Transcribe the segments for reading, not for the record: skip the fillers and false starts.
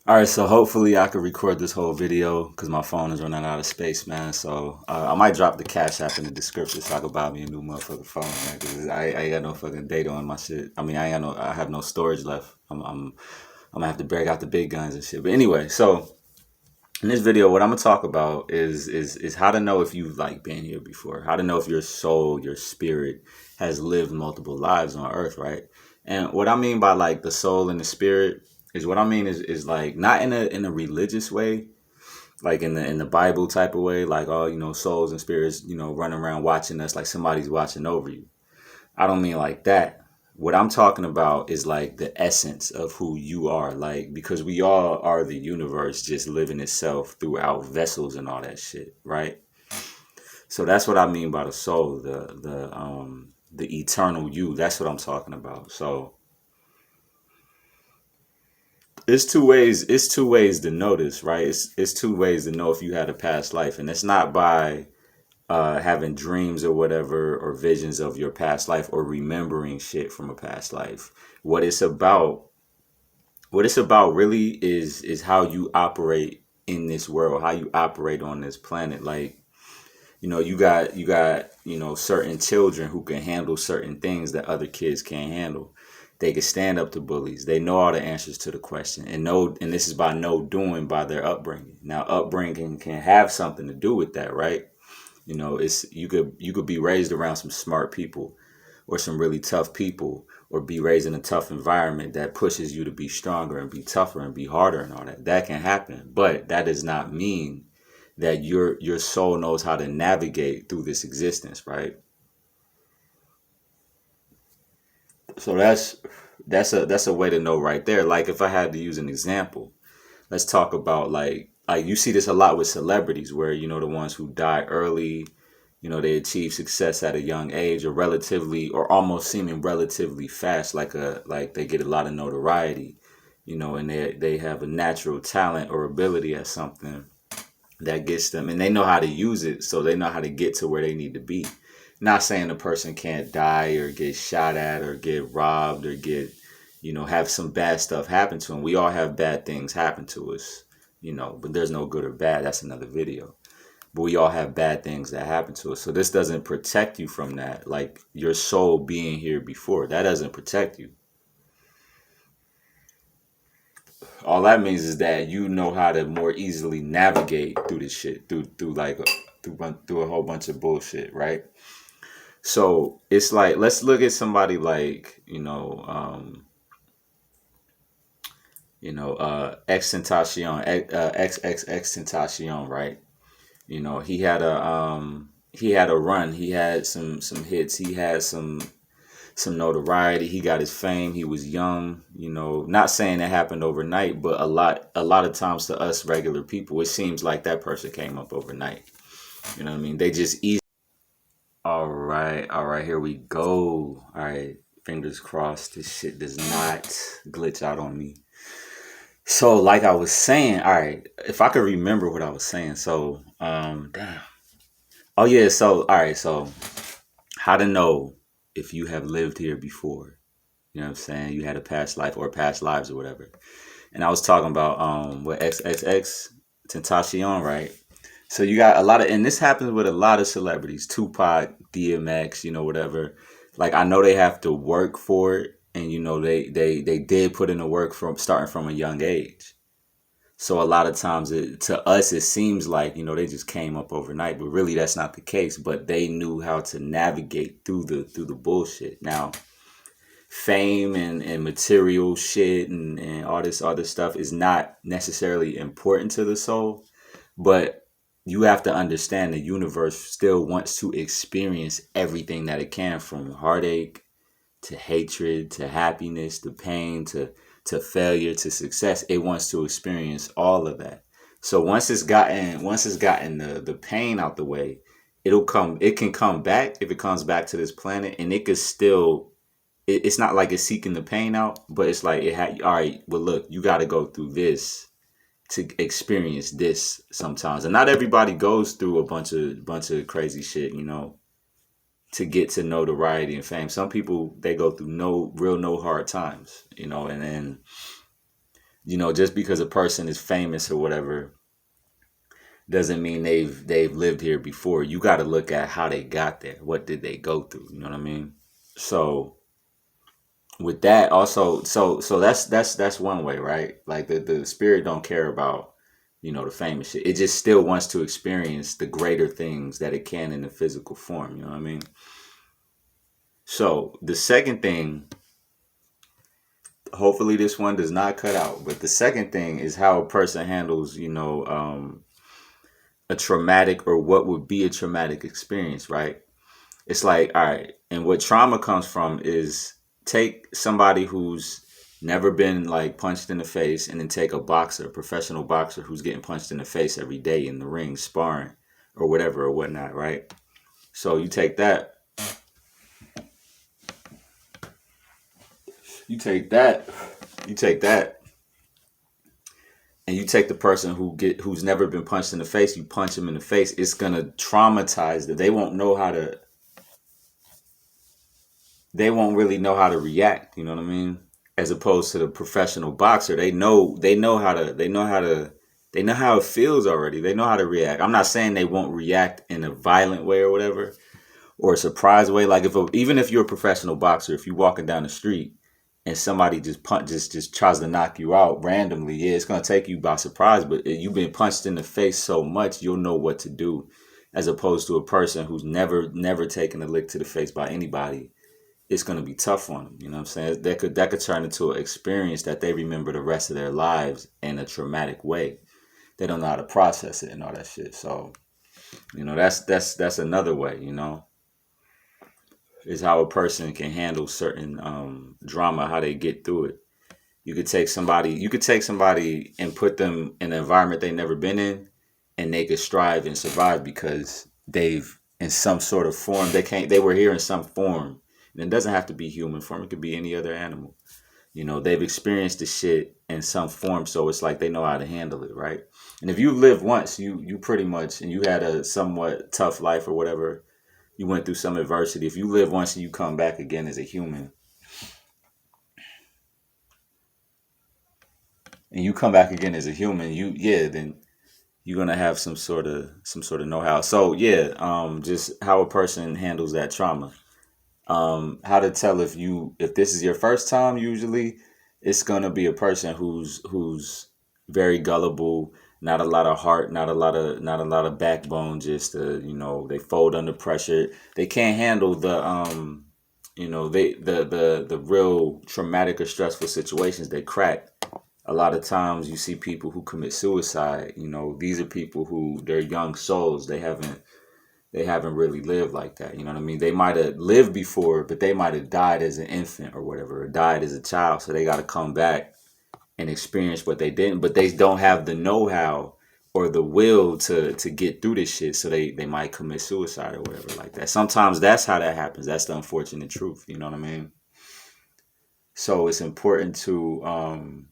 All right, so hopefully I could record this whole video because my phone is running out of space, man. So I might drop the Cash App in the description so I could buy me a new motherfucking phone, man. Because I ain't got no fucking data on my shit. I mean, I have no storage left. I'm gonna have to break out the big guns and shit. But anyway, so in this video, what I'm gonna talk about is how to know if you've like been here before. How to know if your soul, your spirit, has lived multiple lives on Earth, right? And what I mean by like the soul and the spirit is what I mean is like not in a religious way, like in the Bible type of way, like oh souls and spirits running around watching us like somebody's watching over you. I don't mean like that. What I'm talking about is like the essence of who you are, like because we all are the universe just living itself throughout vessels and all that shit, right? So that's what I mean by the soul, the eternal you. That's what I'm talking about. So it's two ways to know this, right? It's two ways to know if you had a past life, and it's not by having dreams or whatever or visions of your past life or remembering shit from a past life. What it's about, what it's about really is how you operate in this world, how you operate on this planet. Like you got certain children who can handle certain things that other kids can't handle. They can stand up to bullies. They know all the answers to the question, and this is by no doing by their upbringing. Now, upbringing can have something to do with that, right? It's you could be raised around some smart people or some really tough people, or be raised in a tough environment that pushes you to be stronger and be tougher and be harder and all that. That can happen, but that does not mean that your soul knows how to navigate through this existence, right? So that's a way to know right there. Like if I had to use an example, let's talk about like you see this a lot with celebrities where the ones who die early, they achieve success at a young age or relatively or almost seeming relatively fast, like they get a lot of notoriety, and they have a natural talent or ability at something that gets them, and they know how to use it, so they know how to get to where they need to be. Not saying the person can't die or get shot at or get robbed or get, have some bad stuff happen to them. We all have bad things happen to us, but there's no good or bad. That's another video. But we all have bad things that happen to us. So this doesn't protect you from that. Like your soul being here before, that doesn't protect you. All that means is that you know how to more easily navigate through this shit, through a whole bunch of bullshit, right? So it's like let's look at somebody like Extentacion, X Tentacion, right? He had a run, he had some hits, he had some notoriety, he got his fame, he was young, not saying it happened overnight, but a lot of times to us regular people, it seems like that person came up overnight. You know what I mean? They just easy. All right, here we go. All right, fingers crossed this shit does not glitch out on me. So, like I was saying, all right, if I could remember what I was saying. So, damn. Oh yeah, so all right, so how to know if you have lived here before. You know what I'm saying? You had a past life or past lives or whatever. And I was talking about what XXX Tentacion, right? So you got a lot of, and this happens with a lot of celebrities, Tupac, DMX, whatever. Like I know they have to work for it, and they did put in the work from starting from a young age. So a lot of times, to us, it seems like they just came up overnight, but really that's not the case. But they knew how to navigate through the bullshit. Now, fame and material shit and all this other stuff is not necessarily important to the soul, but you have to understand the universe still wants to experience everything that it can, from heartache to hatred to happiness to pain to failure to success. It wants to experience all of that. So once it's gotten the pain out the way, it can come back if it comes back to this planet, and it could still it's not like it's seeking the pain out, but it's like all right, well look, you got to go through this to experience this sometimes. And not everybody goes through a bunch of crazy shit, to get to notoriety and fame. Some people, they go through no hard times, and then Just because a person is famous or whatever doesn't mean they've lived here before. You got to look at how they got there. What did they go through? You know what I mean? So with that also, so that's one way, right? Like the spirit don't care about, the famous shit. It just still wants to experience the greater things that it can in the physical form. You know what I mean? So the second thing, hopefully this one does not cut out, but the second thing is how a person handles, a traumatic or what would be a traumatic experience, right? It's like, all right, and what trauma comes from is take somebody who's never been like punched in the face, and then take a boxer, a professional boxer who's getting punched in the face every day in the ring, sparring or whatever or whatnot, right? So you take that, and you take the person who's never been punched in the face, you punch them in the face, it's gonna traumatize them. They won't really know how to react, you know what I mean? As opposed to the professional boxer, they know how it feels already. They know how to react. I'm not saying they won't react in a violent way or whatever, or a surprise way. Like even if you're a professional boxer, if you're walking down the street and somebody just tries to knock you out randomly, yeah, it's gonna take you by surprise. But you've been punched in the face so much, you'll know what to do, as opposed to a person who's never taken a lick to the face by anybody. It's gonna be tough on them. You know what I'm saying? That could turn into an experience that they remember the rest of their lives in a traumatic way. They don't know how to process it and all that shit. So, that's another way. Is how a person can handle certain drama, how they get through it. You could take somebody and put them in an environment they've never been in, and they could strive and survive because they've, in some sort of form, they were here in some form. And it doesn't have to be human form, it could be any other animal. They've experienced the shit in some form, so it's like they know how to handle it, right? And if you live once, you pretty much, and you had a somewhat tough life or whatever, you went through some adversity. If you live once and you come back again as a human, then you're gonna have some sort of know-how. So yeah, just how a person handles that trauma. How to tell if this is your first time. Usually it's gonna be a person who's very gullible, not a lot of heart, not a lot of backbone, just they fold under pressure. They can't handle the real traumatic or stressful situations. They crack. A lot of times you see people who commit suicide. These are people who, they're young souls. They haven't really lived like that. You know what I mean? They might have lived before, but they might have died as an infant or whatever, or died as a child. So they got to come back and experience what they didn't, but they don't have the know-how or the will to get through this shit. So they might commit suicide or whatever like that. Sometimes that's how that happens. That's the unfortunate truth. You know what I mean? So it's important to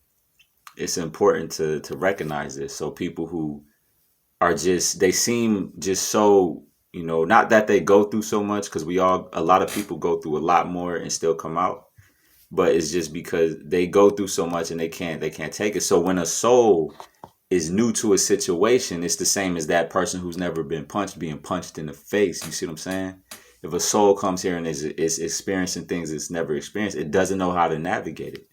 recognize this. So people who they seem just so, not that they go through so much, because a lot of people go through a lot more and still come out, but it's just because they go through so much and they can't take it. So when a soul is new to a situation, it's the same as that person who's never been punched being punched in the face. You see what I'm saying? If a soul comes here and is experiencing things it's never experienced, it doesn't know how to navigate it.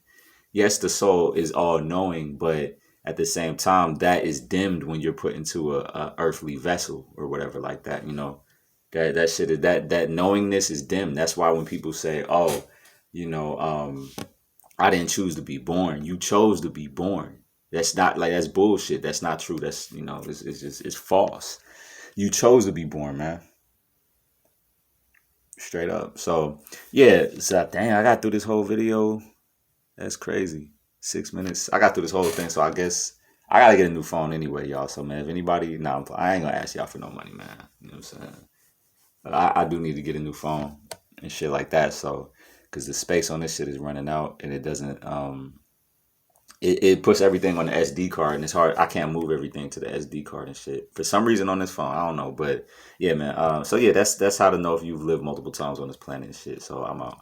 Yes, the soul is all knowing, but at the same time, that is dimmed when you're put into a earthly vessel or whatever like that. That shit is that knowingness is dim. That's why when people say, "Oh, you know, I didn't choose to be born," you chose to be born. That's not like that's bullshit. That's not true. That's it's false. You chose to be born, man. Straight up. So yeah, so dang, I got through this whole video. That's crazy. 6 minutes. I got through this whole thing, so I guess I gotta get a new phone anyway, y'all. So man, if anybody, nah, I ain't gonna ask y'all for no money, man. You know what I'm saying? But I do need to get a new phone and shit like that. So, because the space on this shit is running out, and it doesn't. It puts everything on the SD card, and it's hard. I can't move everything to the SD card and shit for some reason on this phone. I don't know, but yeah, man. So yeah, that's how to know if you've lived multiple times on this planet and shit. So I'm out.